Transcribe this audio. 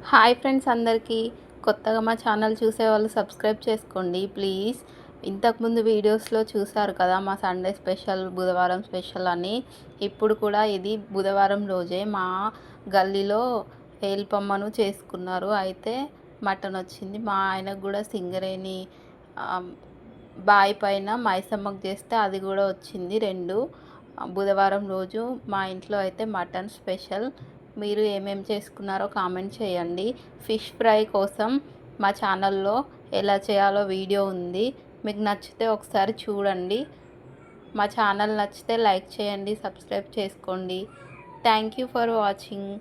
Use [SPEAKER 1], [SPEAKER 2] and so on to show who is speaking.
[SPEAKER 1] Hi friends, అందరికీ కొత్తగా మా ఛానల్ చూసేవాళ్ళు సబ్స్క్రైబ్ చేసుకోండి ప్లీజ్. ఇంతకుముందు వీడియోస్లో చూసారు కదా మా సండే స్పెషల్, బుధవారం స్పెషల్ అని. ఇప్పుడు కూడా ఇది బుధవారం రోజే మా గల్లీలో ఏల్పమ్మను చేసుకున్నారు. అయితే మటన్ వచ్చింది. మా ఆయనకు కూడా సింగరేణి బాయి పైన మైసమ్మకు చేస్తే అది కూడా వచ్చింది. రెండు బుధవారం రోజు మా ఇంట్లో అయితే మటన్ స్పెషల్. మీరు ఏమేమి చేసుకున్నారో కామెంట్ చేయండి. ఫిష్ ఫ్రై కోసం మా ఛానల్లో ఎలా చేయాలో వీడియో ఉంది, మీకు నచ్చితే ఒకసారి చూడండి. మా ఛానల్ నచ్చితే లైక్ చేయండి, సబ్స్క్రైబ్ చేసుకోండి. Thank you for watching.